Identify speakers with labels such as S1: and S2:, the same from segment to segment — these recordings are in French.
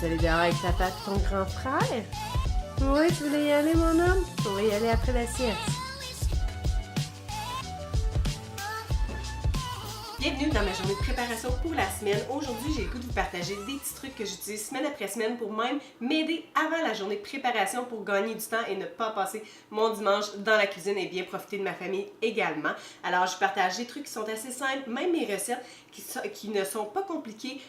S1: vas aller dehors avec papa et ton grand frère? Oui, tu voulais y aller, mon homme? On va y aller après la sieste. Bienvenue dans ma journée de préparation pour la semaine. Aujourd'hui, j'ai le goût de vous partager des petits trucs que j'utilise semaine après semaine pour même m'aider avant la journée de préparation pour gagner du temps et ne pas passer mon dimanche dans la cuisine et bien profiter de ma famille également. Alors, je partage des trucs qui sont assez simples, même mes recettes qui ne sont pas compliquées,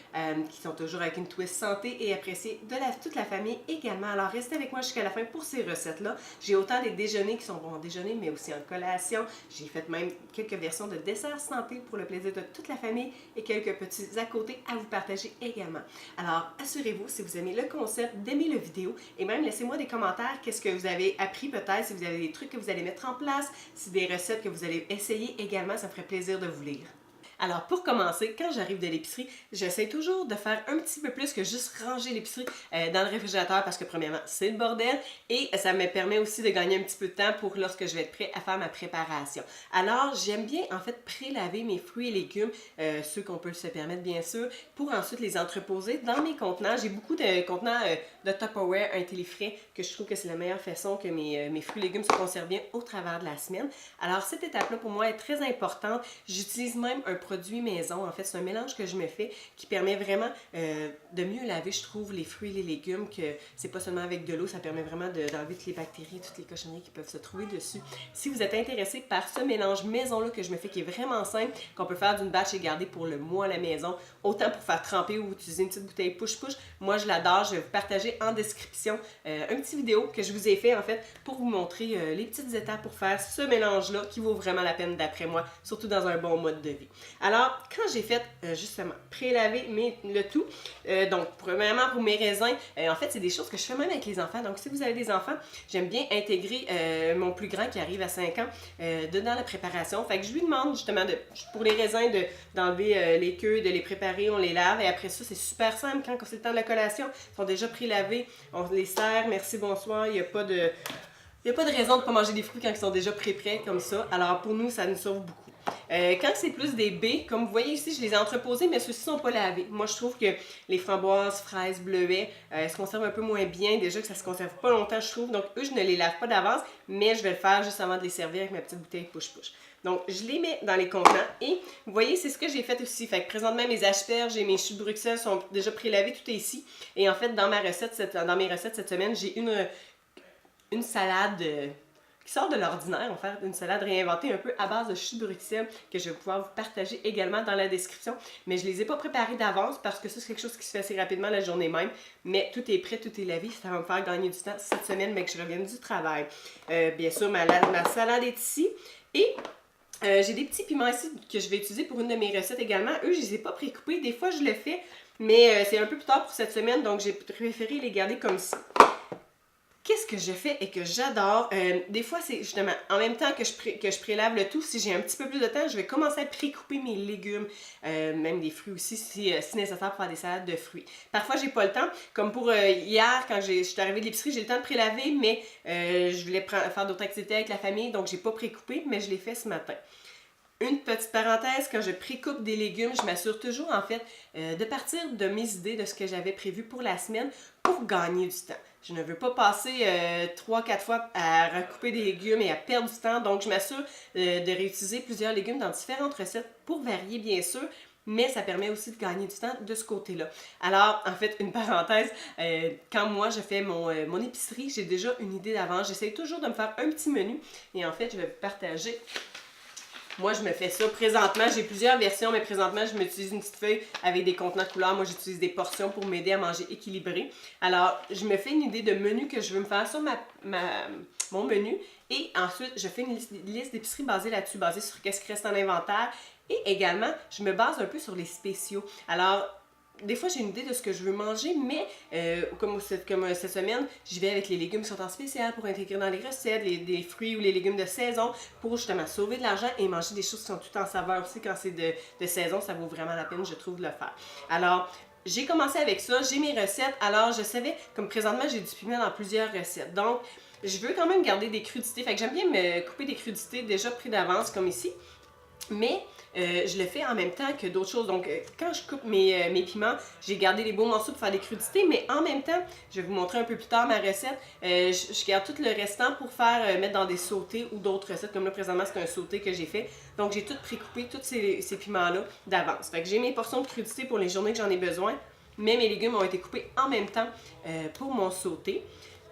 S1: qui sont toujours avec une twist santé et appréciées de toute la famille également. Alors, restez avec moi jusqu'à la fin pour ces recettes-là. J'ai autant des déjeuners qui sont bons en déjeuner, mais aussi en collation. J'ai fait même quelques versions de desserts santé pour le plaisir de toute la famille et quelques petits à côté à vous partager également. Alors, assurez-vous, si vous aimez le concept, d'aimer la vidéo et même laissez-moi des commentaires, qu'est-ce que vous avez appris peut-être, si vous avez des trucs que vous allez mettre en place, si des recettes que vous allez essayer également, ça me ferait plaisir de vous lire. Alors, pour commencer, quand j'arrive de l'épicerie, j'essaie toujours de faire un petit peu plus que juste ranger l'épicerie dans le réfrigérateur parce que, premièrement, c'est le bordel et ça me permet aussi de gagner un petit peu de temps pour lorsque je vais être prêt à faire ma préparation. Alors, j'aime bien, en fait, pré-laver mes fruits et légumes, ceux qu'on peut se permettre, bien sûr, pour ensuite les entreposer dans mes contenants. J'ai beaucoup de contenants de Tupperware Intelli-Frais que je trouve que c'est la meilleure façon que mes fruits et légumes se conservent bien au travers de la semaine. Alors, cette étape-là, pour moi, est très importante. J'utilise même un produit maison. En fait, c'est un mélange que je me fais qui permet vraiment de mieux laver, je trouve, les fruits et les légumes, que c'est pas seulement avec de l'eau, ça permet vraiment d'enlever toutes les bactéries, toutes les cochonneries qui peuvent se trouver dessus. Si vous êtes intéressé par ce mélange maison-là que je me fais, qui est vraiment simple, qu'on peut faire d'une batch et garder pour le mois à la maison, autant pour faire tremper ou utiliser une petite bouteille push-push, moi je l'adore. Je vais vous partager en description un petit vidéo que je vous ai fait en fait pour vous montrer les petites étapes pour faire ce mélange-là qui vaut vraiment la peine d'après moi, surtout dans un bon mode de vie. Alors, quand j'ai fait justement pré-laver le tout, donc premièrement pour mes raisins, en fait c'est des choses que je fais même avec les enfants. Donc si vous avez des enfants, j'aime bien intégrer mon plus grand qui arrive à 5 ans dans la préparation. Fait que je lui demande justement pour les raisins d'enlever les queues, de les préparer, on les lave et après ça c'est super simple quand c'est le temps de la collation, ils sont déjà pré-lavés, on les sert, merci, bonsoir, il n'y a pas de raison de ne pas manger des fruits quand ils sont déjà pré-prêts comme ça. Alors pour nous, ça nous sauve beaucoup. Quand c'est plus des baies, comme vous voyez ici, je les ai entreposés, mais ceux-ci ne sont pas lavés. Moi, je trouve que les framboises, fraises, bleuets se conservent un peu moins bien. Déjà que ça ne se conserve pas longtemps, je trouve. Donc, eux, je ne les lave pas d'avance, mais je vais le faire juste avant de les servir avec ma petite bouteille push-push. Donc, je les mets dans les contenants et vous voyez, c'est ce que j'ai fait aussi. Fait que présentement, mes asperges et mes choux de Bruxelles sont déjà pré-lavés, tout est ici. Et en fait, dans mes recettes cette semaine, j'ai une salade qui sort de l'ordinaire, on va faire une salade réinventée un peu à base de choux de Bruxelles que je vais pouvoir vous partager également dans la description. Mais je ne les ai pas préparés d'avance parce que ça, c'est quelque chose qui se fait assez rapidement la journée même. Mais tout est prêt, tout est lavé, ça va me faire gagner du temps cette semaine, mais que je revienne du travail. Bien sûr, ma salade est ici. Et j'ai des petits piments ici que je vais utiliser pour une de mes recettes également. Eux, je ne les ai pas précoupés. Des fois, je le fais, mais c'est un peu plus tard pour cette semaine, donc j'ai préféré les garder comme ça. Qu'est-ce que je fais et que j'adore? Des fois, c'est justement, en même temps que je prélave le tout, si j'ai un petit peu plus de temps, je vais commencer à précouper mes légumes, même des fruits aussi, si nécessaire pour faire des salades de fruits. Parfois, j'ai pas le temps, comme pour hier, quand je suis arrivée de l'épicerie, j'ai le temps de prélaver, mais je voulais faire d'autres activités avec la famille, donc j'ai pas précoupé, mais je l'ai fait ce matin. Une petite parenthèse, quand je précoupe des légumes, je m'assure toujours en fait de partir de mes idées, de ce que j'avais prévu pour la semaine pour gagner du temps. Je ne veux pas passer 3-4 fois à recouper des légumes et à perdre du temps, donc je m'assure de réutiliser plusieurs légumes dans différentes recettes pour varier bien sûr, mais ça permet aussi de gagner du temps de ce côté-là. Alors, en fait, une parenthèse, quand moi je fais mon épicerie, j'ai déjà une idée d'avance. J'essaie toujours de me faire un petit menu et en fait, je vais vous partager. Moi, je me fais ça. Présentement, j'ai plusieurs versions, mais présentement, je m'utilise une petite feuille avec des contenants de couleurs. Moi, j'utilise des portions pour m'aider à manger équilibré. Alors, je me fais une idée de menu que je veux me faire sur mon menu. Et ensuite, je fais une liste d'épicerie basée là-dessus, basée sur qu'est-ce qui reste en inventaire. Et également, je me base un peu sur les spéciaux. Alors, des fois, j'ai une idée de ce que je veux manger, mais comme cette semaine, j'y vais avec les légumes qui sont en spécial pour intégrer dans les recettes, des fruits ou les légumes de saison pour justement sauver de l'argent et manger des choses qui sont toutes en saveur aussi. Quand c'est de saison, ça vaut vraiment la peine, je trouve, de le faire. Alors, j'ai commencé avec ça, j'ai mes recettes. Alors, je savais, comme présentement, j'ai du piment dans plusieurs recettes. Donc, je veux quand même garder des crudités. Fait que j'aime bien me couper des crudités déjà pris d'avance, comme ici. Mais je le fais en même temps que d'autres choses. Donc, quand je coupe mes piments, j'ai gardé les beaux morceaux pour faire des crudités, mais en même temps, je vais vous montrer un peu plus tard ma recette. Je garde tout le restant pour faire mettre dans des sautés ou d'autres recettes. Comme là, présentement, c'est un sauté que j'ai fait. Donc, j'ai tout précoupé, tous ces piments-là d'avance. Fait que j'ai mes portions de crudités pour les journées que j'en ai besoin, mais mes légumes ont été coupés en même temps pour mon sauté.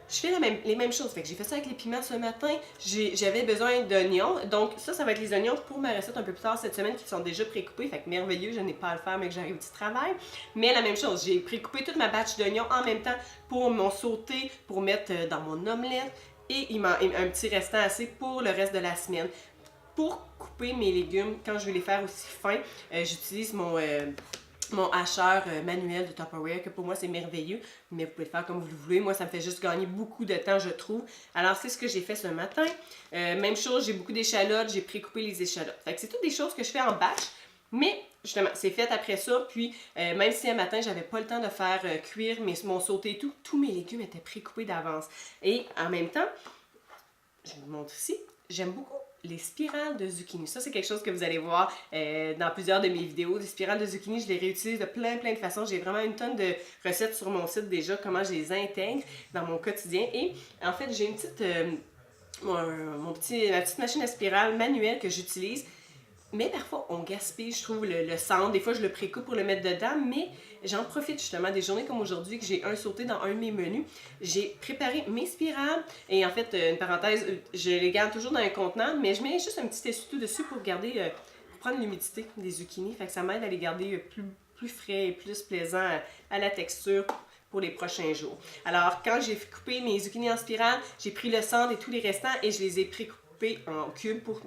S1: Je fais les mêmes choses. Fait que j'ai fait ça avec les piments ce matin. J'avais besoin d'oignons. Donc ça va être les oignons pour ma recette un peu plus tard cette semaine qui sont déjà précoupés. Fait que merveilleux, je n'ai pas à le faire mais que j'arrive au petit travail. Mais la même chose, j'ai précoupé toute ma batch d'oignons en même temps pour mon sauté, pour mettre dans mon omelette. Et il m'a un petit restant assez pour le reste de la semaine. Pour couper mes légumes, quand je vais les faire aussi fins, j'utilise mon hacheur manuel de Tupperware, que pour moi c'est merveilleux, mais vous pouvez le faire comme vous le voulez. Moi, ça me fait juste gagner beaucoup de temps, je trouve. Alors, c'est ce que j'ai fait ce matin. Même chose, j'ai beaucoup d'échalotes, j'ai précoupé les échalotes. Fait que c'est toutes des choses que je fais en batch, mais justement, c'est fait après ça. Puis, même si un matin, j'avais pas le temps de faire cuire mon sauté et tout, tous mes légumes étaient précoupés d'avance. Et en même temps, je vous montre ici, j'aime beaucoup les spirales de zucchini. Ça, c'est quelque chose que vous allez voir dans plusieurs de mes vidéos. Les spirales de zucchini, je les réutilise de plein de façons. J'ai vraiment une tonne de recettes sur mon site déjà, comment je les intègre dans mon quotidien. Et en fait, j'ai une petite, ma petite machine à spirale manuelle que j'utilise. Mais parfois, on gaspille, je trouve, le centre. Des fois, je le précoupe pour le mettre dedans, mais j'en profite justement des journées comme aujourd'hui que j'ai un sauté dans un de mes menus. J'ai préparé mes spirales et en fait, une parenthèse, je les garde toujours dans un contenant, mais je mets juste un petit essuie-tout dessus pour garder, pour prendre l'humidité des zucchini. Fait que ça m'aide à les garder plus frais et plus plaisants à la texture pour les prochains jours. Alors, quand j'ai coupé mes zucchini en spirale, j'ai pris le centre et tous les restants et je les ai précoupés en cubes pour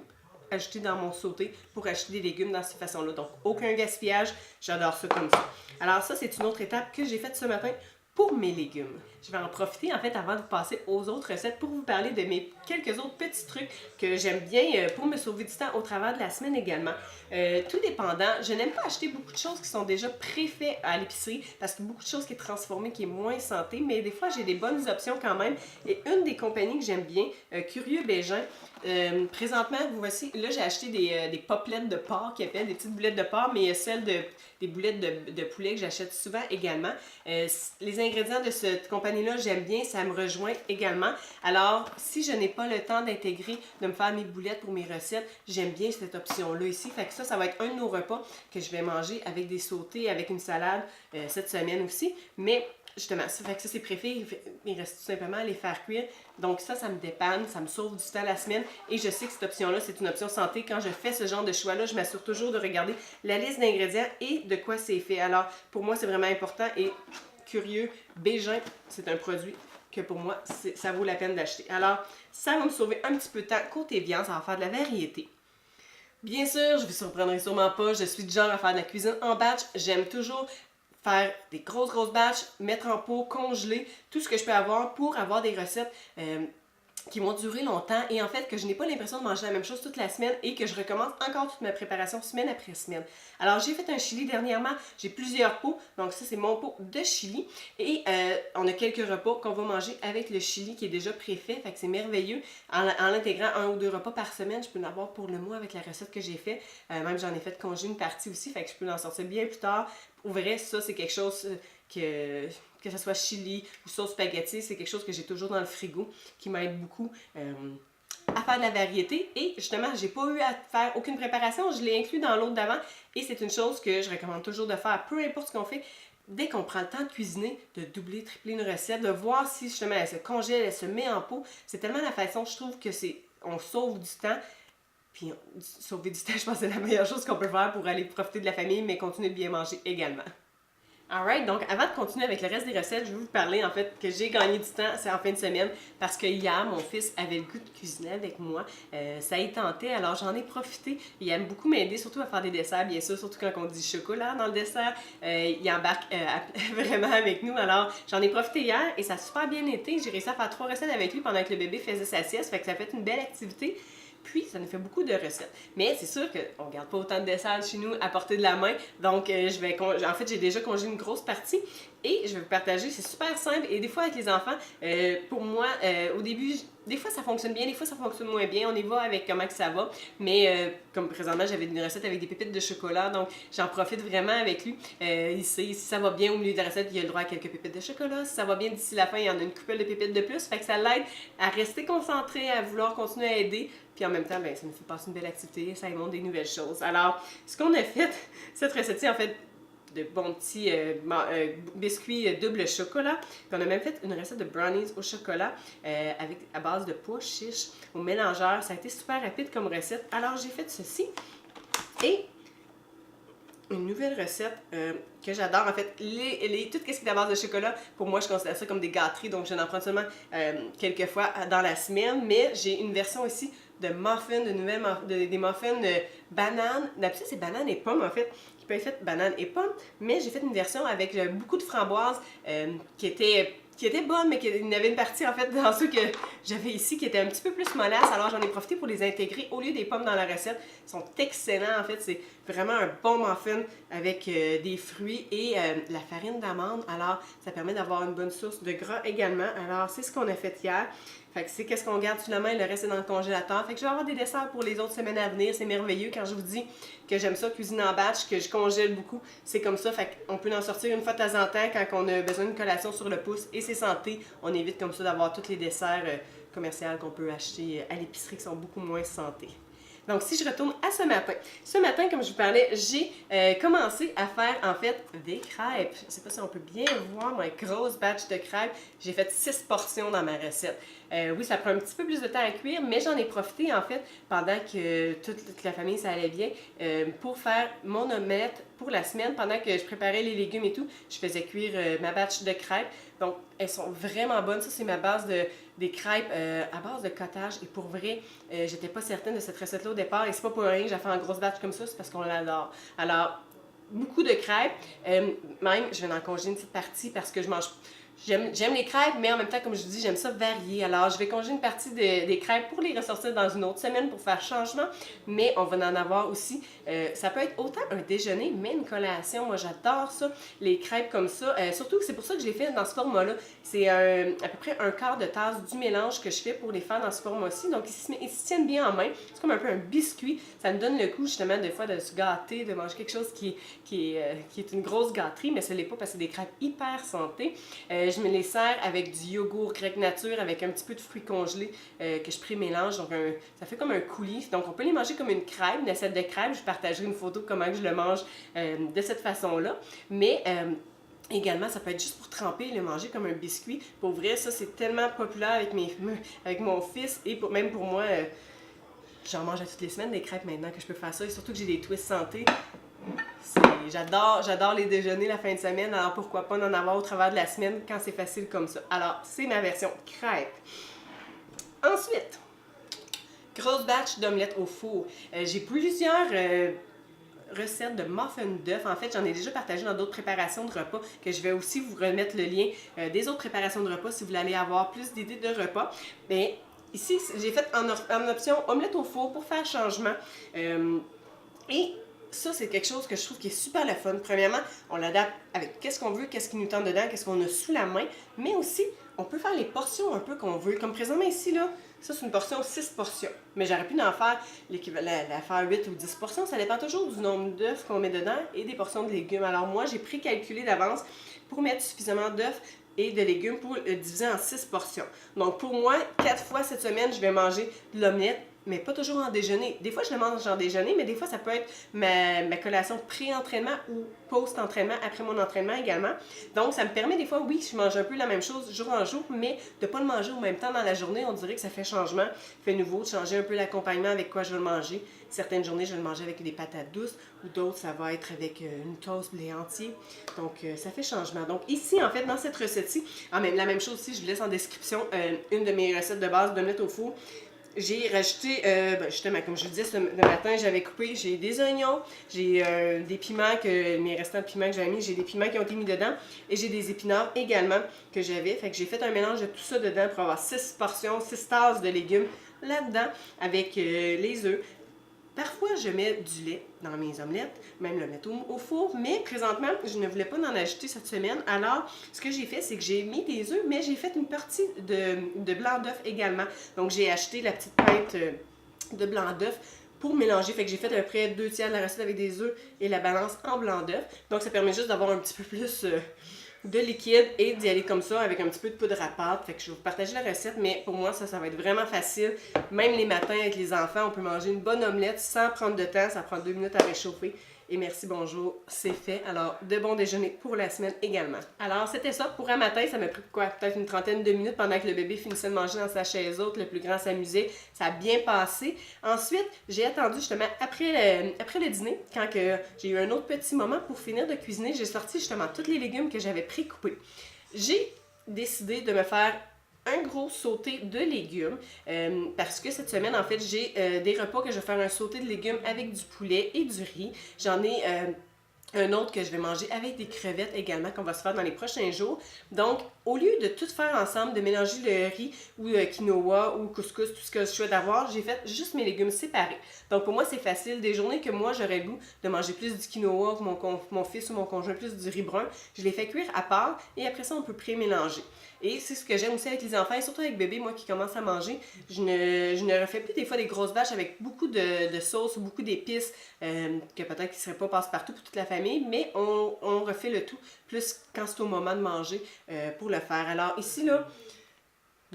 S1: ajouter dans mon sauté pour acheter des légumes dans cette façon-là. Donc, aucun gaspillage. J'adore ça comme ça. Alors ça, c'est une autre étape que j'ai faite ce matin pour mes légumes. Je vais en profiter, en fait, avant de passer aux autres recettes pour vous parler de mes quelques autres petits trucs que j'aime bien pour me sauver du temps au travers de la semaine également. Tout dépendant, je n'aime pas acheter beaucoup de choses qui sont déjà préfaites à l'épicerie parce que beaucoup de choses qui est transformée, qui est moins santé, mais des fois, j'ai des bonnes options quand même. Et une des compagnies que j'aime bien, Curieux Bégin, présentement, vous voici, là j'ai acheté des popelettes de porc qui appellent des petites boulettes de porc, mais celles des boulettes de poulet que j'achète souvent également. Les ingrédients de cette compagnie-là, j'aime bien, ça me rejoint également. Alors, si je n'ai pas le temps d'intégrer, de me faire mes boulettes pour mes recettes, j'aime bien cette option-là ici. Fait que ça va être un de nos repas que je vais manger avec des sautés, avec une salade cette semaine aussi. Mais justement, ça fait que ça c'est préféré, il reste tout simplement à les faire cuire. Donc ça me dépanne, ça me sauve du temps la semaine et je sais que cette option-là, c'est une option santé. Quand je fais ce genre de choix-là, je m'assure toujours de regarder la liste d'ingrédients et de quoi c'est fait. Alors, pour moi, c'est vraiment important et Curieux Bégin, c'est un produit que pour moi, ça vaut la peine d'acheter. Alors, ça va me sauver un petit peu de temps. Côté viande, ça va faire de la variété. Bien sûr, je vous surprendrai sûrement pas, je suis du genre à faire de la cuisine en batch. J'aime toujours faire des grosses batches, mettre en pot, congeler, tout ce que je peux avoir pour avoir des recettes qui vont durer longtemps et en fait que je n'ai pas l'impression de manger la même chose toute la semaine et que je recommence encore toute ma préparation semaine après semaine. Alors j'ai fait un chili dernièrement, j'ai plusieurs pots, donc ça c'est mon pot de chili et on a quelques repas qu'on va manger avec le chili qui est déjà préfait, fait que c'est merveilleux. En l'intégrant 1 ou 2 repas par semaine, je peux en avoir pour le mois avec la recette que j'ai fait. Même j'en ai fait congé une partie aussi, fait que je peux en sortir bien plus tard. Pour vrai, ça c'est quelque chose que ce soit chili ou sauce spaghetti, c'est quelque chose que j'ai toujours dans le frigo, qui m'aide beaucoup à faire de la variété. Et justement, j'ai pas eu à faire aucune préparation, je l'ai inclus dans l'autre d'avant. Et c'est une chose que je recommande toujours de faire, peu importe ce qu'on fait. Dès qu'on prend le temps de cuisiner, de doubler, tripler une recette, de voir si justement elle se congèle, elle se met en pot, c'est tellement la façon, je trouve que on sauve du temps. Puis sauver du temps, je pense que c'est la meilleure chose qu'on peut faire pour aller profiter de la famille, mais continuer de bien manger également. Alright, donc avant de continuer avec le reste des recettes, je vais vous parler en fait que j'ai gagné du temps, c'est en fin de semaine, parce que hier, mon fils avait le goût de cuisiner avec moi. Ça y tentait, alors j'en ai profité. Il aime beaucoup m'aider, surtout à faire des desserts, bien sûr, surtout quand on dit chocolat dans le dessert. Il embarque vraiment avec nous, alors j'en ai profité hier et ça a super bien été. J'ai réussi à faire 3 recettes avec lui pendant que le bébé faisait sa sieste, fait que ça a fait une belle activité. Puis, ça nous fait beaucoup de recettes. Mais c'est sûr qu'on ne garde pas autant de desserts chez nous à portée de la main. Donc, en fait, j'ai déjà congelé une grosse partie et je vais vous partager. C'est super simple. Et des fois, avec les enfants, pour moi, au début, des fois ça fonctionne bien, des fois ça fonctionne moins bien, on y va avec comment que ça va, mais comme présentement j'avais une recette avec des pépites de chocolat, donc j'en profite vraiment avec lui. Il sait si ça va bien au milieu de la recette, il a le droit à quelques pépites de chocolat, si ça va bien d'ici la fin, il y en a une couple de pépites de plus, fait que ça l'aide à rester concentré, à vouloir continuer à aider, puis en même temps, ben, ça nous fait passer une belle activité, ça lui montre des nouvelles choses. Alors, ce qu'on a fait, cette recette-ci, en fait, de bons petits biscuits double chocolat. Puis on a même fait une recette de brownies au chocolat à base de pois chiches au mélangeur. Ça a été super rapide comme recette. Alors j'ai fait ceci et une nouvelle recette que j'adore. En fait, tout ce qui est à base de chocolat, pour moi, je considère ça comme des gâteries. Donc je n'en prends seulement quelques fois dans la semaine. Mais j'ai une version ici de muffins, des muffins bananes. D'habitude, c'est banane et pommes en fait. Peut être faite banane et pomme, mais j'ai fait une version avec beaucoup de framboises qui était bonne, mais il y en avait une partie en fait dans ceux que j'avais ici qui était un petit peu plus mollasse, alors j'en ai profité pour les intégrer au lieu des pommes dans la recette. Ils sont excellents en fait, c'est vraiment un bon muffin avec des fruits et la farine d'amande, alors ça permet d'avoir une bonne source de gras également. Alors c'est ce qu'on a fait hier. Fait que c'est qu'est-ce qu'on garde sous la main, le reste est dans le congélateur. Fait que je vais avoir des desserts pour les autres semaines à venir. C'est merveilleux quand je vous dis que j'aime ça, cuisiner en batch, que je congèle beaucoup. C'est comme ça, fait qu'on peut en sortir une fois de temps en temps quand on a besoin d'une collation sur le pouce et c'est santé. On évite comme ça d'avoir tous les desserts commerciaux qu'on peut acheter à l'épicerie qui sont beaucoup moins santé. Donc, si je retourne à ce matin, comme je vous parlais, j'ai commencé à faire, en fait, des crêpes. Je ne sais pas si on peut bien voir ma grosse batch de crêpes. J'ai fait 6 portions dans ma recette. Oui, ça prend un petit peu plus de temps à cuire, mais j'en ai profité, en fait, pendant que toute la famille, ça allait bien, pour faire mon omelette pour la semaine. Pendant que je préparais les légumes et tout, je faisais cuire ma batch de crêpes. Donc, elles sont vraiment bonnes. Ça, c'est ma base des crêpes à base de cottage. Et pour vrai, j'étais pas certaine de cette recette-là au départ. Et c'est pas pour rien que j'ai fait en grosse batch comme ça, c'est parce qu'on l'adore. Alors, beaucoup de crêpes. Même, je vais en congeler une petite partie parce que je mange... J'aime les crêpes, mais en même temps, comme je vous dis, j'aime ça varier. Alors, je vais congeler une partie des crêpes pour les ressortir dans une autre semaine pour faire changement, mais on va en avoir aussi. Ça peut être autant un déjeuner, mais une collation. Moi, j'adore ça, les crêpes comme ça. Surtout que c'est pour ça que je les fais dans ce format-là. C'est à peu près un quart de tasse du mélange que je fais pour les faire dans ce format-ci. Donc, ils se tiennent bien en main. C'est comme un peu un biscuit. Ça me donne le goût, justement, des fois, de se gâter, de manger quelque chose qui est une grosse gâterie, mais ce n'est pas parce que c'est des crêpes hyper santé. Je me les sers avec du yogourt grec nature, avec un petit peu de fruits congelés que je pré-mélange. Donc, ça fait comme un coulis. Donc, on peut les manger comme une crêpe, une assiette de crêpe. Je partagerai une photo de comment je le mange de cette façon-là. Mais également, ça peut être juste pour tremper et le manger comme un biscuit. Pour vrai, ça, c'est tellement populaire avec mon fils et même pour moi. J'en mange à toutes les semaines des crêpes maintenant que je peux faire ça. Et surtout que j'ai des twists santé. J'adore les déjeuners la fin de semaine, alors pourquoi pas en avoir au travers de la semaine quand c'est facile comme ça. Alors, c'est ma version crêpe. Ensuite, grosse batch d'omelettes au four. J'ai plusieurs recettes de muffins d'œufs. En fait, j'en ai déjà partagé dans d'autres préparations de repas que je vais aussi vous remettre le lien des autres préparations de repas si vous voulez aller avoir plus d'idées de repas. Mais ici, j'ai fait en option omelette au four pour faire changement. Et ça, c'est quelque chose que je trouve qui est super le fun. Premièrement, on l'adapte avec qu'est-ce qu'on veut, qu'est-ce qui nous tente dedans, qu'est-ce qu'on a sous la main, mais aussi, on peut faire les portions un peu qu'on veut. Comme présentement ici, là, ça, c'est une portion 6 portions. Mais j'aurais pu en faire l'équivalent, la faire 8 ou 10 portions. Ça dépend toujours du nombre d'œufs qu'on met dedans et des portions de légumes. Alors moi, j'ai précalculé d'avance pour mettre suffisamment d'œufs et de légumes pour diviser en 6 portions. Donc pour moi, 4 fois cette semaine, je vais manger de l'omelette, mais pas toujours en déjeuner. Des fois, je le mange en déjeuner, mais des fois, ça peut être ma collation pré-entraînement ou post-entraînement, après mon entraînement également. Donc, ça me permet des fois, oui, je mange un peu la même chose jour en jour, mais de ne pas le manger au même temps dans la journée. On dirait que ça fait changement, fait nouveau, de changer un peu l'accompagnement avec quoi je vais le manger. Certaines journées, je vais le manger avec des patates douces, ou d'autres, ça va être avec une toast blé entier. Donc, ça fait changement. Donc, ici, en fait, dans cette recette-ci, la même chose aussi, je vous laisse en description une de mes recettes de base d'omelette au four. J'ai rajouté, justement, comme je vous disais, ce matin, j'avais coupé, j'ai des oignons, j'ai des piments, mes restants de piments que j'avais mis, j'ai des piments qui ont été mis dedans, et j'ai des épinards également que j'avais. Fait que j'ai fait un mélange de tout ça dedans pour avoir 6 portions, 6 tasses de légumes là-dedans, avec les œufs, Parfois, je mets du lait dans mes omelettes, même le mettre au four, mais présentement, je ne voulais pas en ajouter cette semaine. Alors, ce que j'ai fait, c'est que j'ai mis des œufs, mais j'ai fait une partie de blanc d'œuf également. Donc, j'ai acheté la petite pinte de blanc d'œuf pour mélanger. Fait que j'ai fait à peu près 2 tiers de la recette avec des œufs et la balance en blanc d'œuf. Donc, ça permet juste d'avoir un petit peu plus de liquide et d'y aller comme ça avec un petit peu de poudre à pâte. Fait que je vais vous partager la recette, mais pour moi, ça va être vraiment facile. Même les matins avec les enfants, on peut manger une bonne omelette sans prendre de temps. Ça prend 2 minutes à réchauffer. Et merci, bonjour, c'est fait. Alors, de bon déjeuner pour la semaine également. Alors, c'était ça. Pour un matin, ça m'a pris quoi? Peut-être une trentaine de minutes pendant que le bébé finissait de manger dans sa chaise haute. Le plus grand s'amusait. Ça a bien passé. Ensuite, j'ai attendu justement après le dîner, quand j'ai eu un autre petit moment pour finir de cuisiner, j'ai sorti justement tous les légumes que j'avais pré-coupés. J'ai décidé de me faire un gros sauté de légumes parce que cette semaine, en fait, j'ai des repas que je vais faire un sauté de légumes avec du poulet et du riz. J'en ai un autre que je vais manger avec des crevettes également qu'on va se faire dans les prochains jours. Donc, au lieu de tout faire ensemble, de mélanger le riz ou quinoa ou couscous, tout ce que je souhaite avoir, j'ai fait juste mes légumes séparés. Donc, pour moi, c'est facile. Des journées que moi, j'aurais le goût de manger plus du quinoa, que mon fils ou mon conjoint plus du riz brun, je les fais cuire à part et après ça, on peut pré-mélanger. Et c'est ce que j'aime aussi avec les enfants et surtout avec bébé, moi qui commence à manger. Je ne refais plus des fois des grosses bâches avec beaucoup de sauce ou beaucoup d'épices que peut-être qui ne seraient pas passe-partout pour toute la famille, mais on refait le tout plus quand c'est au moment de manger pour le faire. Alors ici, là,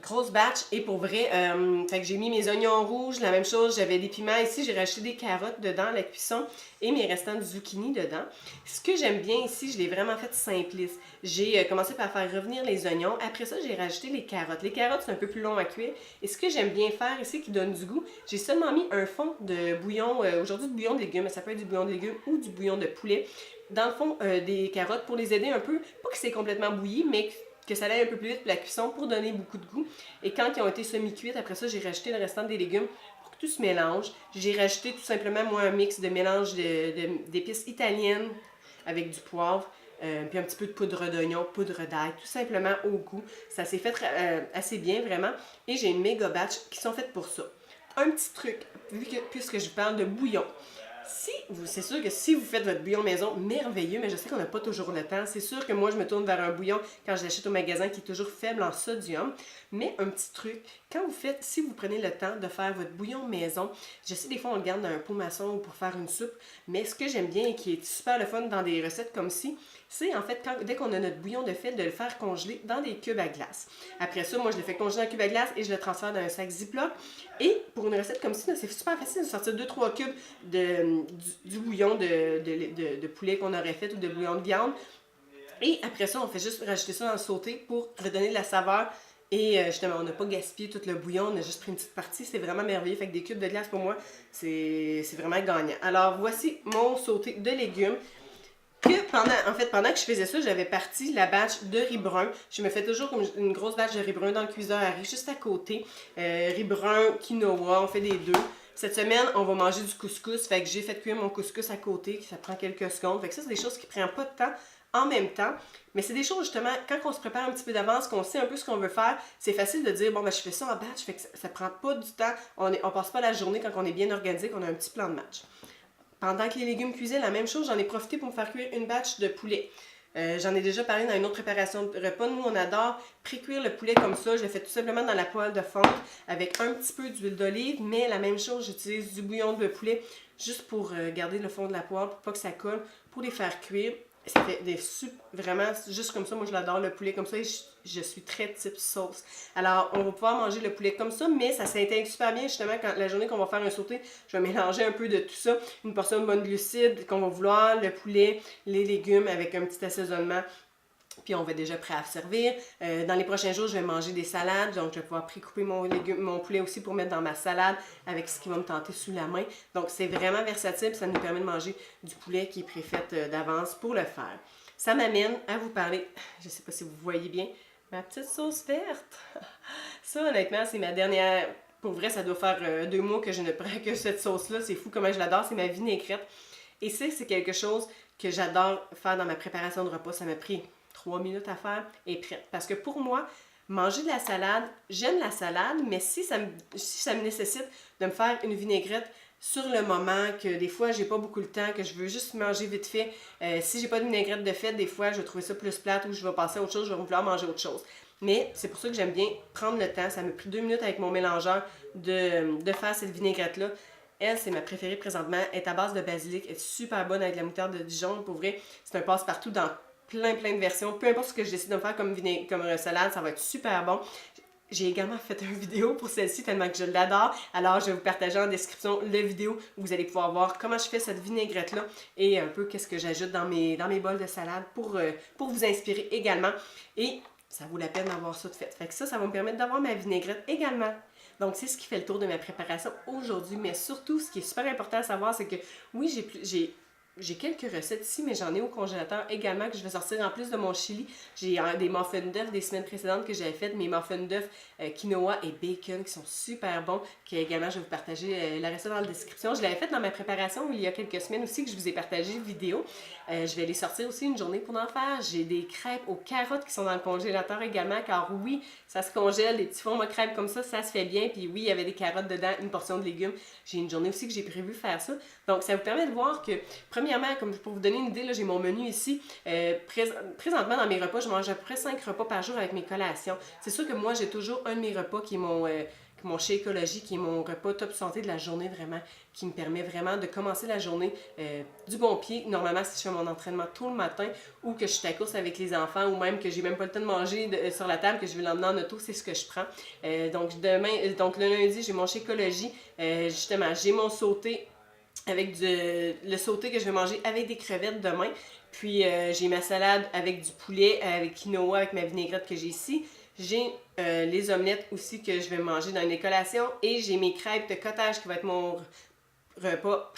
S1: grosse batch et pour vrai, fait que j'ai mis mes oignons rouges, la même chose, j'avais des piments ici, j'ai rajouté des carottes dedans à la cuisson et mes restants de zucchini dedans. Ce que j'aime bien ici, je l'ai vraiment fait simpliste. J'ai commencé par faire revenir les oignons, après ça j'ai rajouté les carottes. Les carottes c'est un peu plus long à cuire et ce que j'aime bien faire ici qui donne du goût, j'ai seulement mis un fond de bouillon, aujourd'hui du bouillon de légumes, mais ça peut être du bouillon de légumes ou du bouillon de poulet. Dans le fond des carottes pour les aider un peu, pas que c'est complètement bouilli, mais que ça aille un peu plus vite pour la cuisson pour donner beaucoup de goût. Et quand ils ont été semi-cuites, après ça, j'ai rajouté le restant des légumes pour que tout se mélange. J'ai rajouté tout simplement, moi, un mix de mélange d'épices italiennes avec du poivre, puis un petit peu de poudre d'oignon, poudre d'ail, tout simplement au goût. Ça s'est fait assez bien, vraiment. Et j'ai une méga batch qui sont faites pour ça. Un petit truc, puisque je vous parle de bouillon. C'est sûr que si vous faites votre bouillon maison, merveilleux, mais je sais qu'on n'a pas toujours le temps. C'est sûr que moi, je me tourne vers un bouillon quand je l'achète au magasin qui est toujours faible en sodium. Mais un petit truc, si vous prenez le temps de faire votre bouillon maison, je sais des fois on le garde dans un pot maçon ou pour faire une soupe, mais ce que j'aime bien et qui est super le fun dans des recettes comme ci, c'est en fait dès qu'on a notre bouillon de fait, de le faire congeler dans des cubes à glace. Après ça, moi je le fais congeler dans un cube à glace et je le transfère dans un sac Ziploc. Et pour une recette comme ci, c'est super facile de sortir 2-3 cubes du bouillon de poulet qu'on aurait fait ou de bouillon de viande. Et après ça, on fait juste rajouter ça dans le sauté pour redonner de la saveur. Et justement, on n'a pas gaspillé tout le bouillon, on a juste pris une petite partie. C'est vraiment merveilleux. Fait que des cubes de glace, pour moi, c'est vraiment gagnant. Alors, voici mon sauté de légumes. Pendant que je faisais ça, j'avais parti la batch de riz brun. Je me fais toujours une grosse batch de riz brun dans le cuiseur à riz, juste à côté. Riz brun, quinoa, on fait des deux. Cette semaine, on va manger du couscous. Fait que j'ai fait cuire mon couscous à côté, ça prend quelques secondes. Fait que ça, c'est des choses qui prennent pas de temps en même temps. Mais c'est des choses, justement, quand on se prépare un petit peu d'avance, qu'on sait un peu ce qu'on veut faire, c'est facile de dire, bon, ben, je fais ça en batch, fait que ça prend pas du temps. On passe pas la journée quand on est bien organisé, qu'on a un petit plan de match. Pendant que les légumes cuisaient, la même chose, j'en ai profité pour me faire cuire une batch de poulet. J'en ai déjà parlé dans une autre préparation de repas. Nous, on adore pré-cuire le poulet comme ça. Je le fais tout simplement dans la poêle de fonte avec un petit peu d'huile d'olive, mais la même chose, j'utilise du bouillon de poulet juste pour garder le fond de la poêle, pour pas que ça colle, pour les faire cuire. Ça fait des soupes, vraiment, juste comme ça. Moi, je l'adore, le poulet comme ça, et je suis très type sauce. Alors, on va pouvoir manger le poulet comme ça, mais ça s'intègre super bien, justement, quand la journée qu'on va faire un sauté, je vais mélanger un peu de tout ça. Une portion de bonnes glucides qu'on va vouloir, le poulet, les légumes avec un petit assaisonnement. Puis on va déjà prêt à servir. Dans les prochains jours, je vais manger des salades. Donc, je vais pouvoir pré-couper mon poulet aussi pour mettre dans ma salade avec ce qui va me tenter sous la main. Donc, c'est vraiment versatile. Ça nous permet de manger du poulet qui est préfait d'avance pour le faire. Ça m'amène à vous parler, je ne sais pas si vous voyez bien, ma petite sauce verte. Ça, honnêtement, c'est ma dernière... Pour vrai, ça doit faire 2 mois que je ne prends que cette sauce-là. C'est fou comment je l'adore. C'est ma vinaigrette. Et c'est quelque chose que j'adore faire dans ma préparation de repas. Ça m'a pris 3 minutes à faire et prête. Parce que pour moi, manger de la salade, j'aime la salade, mais si ça me nécessite de me faire une vinaigrette sur le moment, que des fois j'ai pas beaucoup le temps, que je veux juste manger vite fait. Si j'ai pas de vinaigrette de fête, des fois je vais trouver ça plus plate ou je vais passer à autre chose, je vais vouloir manger autre chose. Mais c'est pour ça que j'aime bien prendre le temps. Ça m'a pris 2 minutes avec mon mélangeur de faire cette vinaigrette-là. Elle, c'est ma préférée présentement. Elle est à base de basilic. Elle est super bonne avec la moutarde de Dijon. Pour vrai, c'est un passe-partout dans plein de versions. Peu importe ce que je décide de me faire comme salade, ça va être super bon. J'ai également fait une vidéo pour celle-ci tellement que je l'adore. Alors, je vais vous partager en description la vidéo où vous allez pouvoir voir comment je fais cette vinaigrette-là et un peu qu'est-ce que j'ajoute dans mes bols de salade pour vous inspirer également. Et ça vaut la peine d'avoir ça de fait. Fait que ça va me permettre d'avoir ma vinaigrette également. Donc, c'est ce qui fait le tour de ma préparation aujourd'hui. Mais surtout, ce qui est super important à savoir, c'est que oui, j'ai quelques recettes ici, mais j'en ai au congélateur également que je vais sortir en plus de mon chili. J'ai des muffins d'œufs des semaines précédentes que j'avais faites, mes muffins d'œufs quinoa et bacon qui sont super bons, que également je vais vous partager la recette dans la description. Je l'avais faite dans ma préparation il y a quelques semaines aussi que je vous ai partagé une vidéo. Je vais les sortir aussi une journée pour en faire. J'ai des crêpes aux carottes qui sont dans le congélateur également, car oui, ça se congèle, les petits formes crêpes comme ça se fait bien. Puis oui, il y avait des carottes dedans, une portion de légumes. J'ai une journée aussi que j'ai prévu faire ça. Donc, ça vous permet de voir que, premièrement, comme pour vous donner une idée, là, j'ai mon menu ici. Présentement, dans mes repas, je mange à peu près 5 repas par jour avec mes collations. C'est sûr que moi, j'ai toujours un de mes repas qui est mon chez Écologie, qui est mon repas top santé de la journée vraiment, qui me permet vraiment de commencer la journée du bon pied. Normalement, si je fais mon entraînement tôt le matin ou que je suis à la course avec les enfants ou même que j'ai même pas le temps de manger sur la table, que je vais l'emmener en auto, c'est ce que je prends. Donc le lundi, j'ai mon chez Écologie. Justement, j'ai mon sauté avec le sauté que je vais manger avec des crevettes demain. Puis j'ai ma salade avec du poulet, avec quinoa, avec ma vinaigrette que j'ai ici. J'ai les omelettes aussi que je vais manger dans les collations. Et j'ai mes crêpes de cottage qui va être mon repas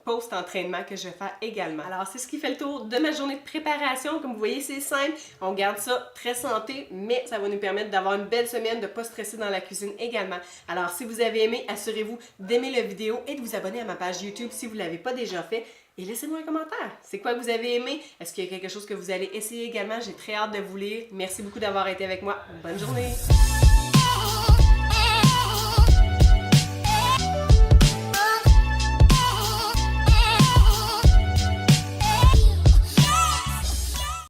S1: post-entraînement que je vais faire également. Alors, c'est ce qui fait le tour de ma journée de préparation. Comme vous voyez, c'est simple. On garde ça très santé, mais ça va nous permettre d'avoir une belle semaine, de ne pas stresser dans la cuisine également. Alors, si vous avez aimé, assurez-vous d'aimer la vidéo et de vous abonner à ma page YouTube si vous ne l'avez pas déjà fait. Et laissez-moi un commentaire. C'est quoi que vous avez aimé? Est-ce qu'il y a quelque chose que vous allez essayer également? J'ai très hâte de vous lire. Merci beaucoup d'avoir été avec moi. Bonne journée!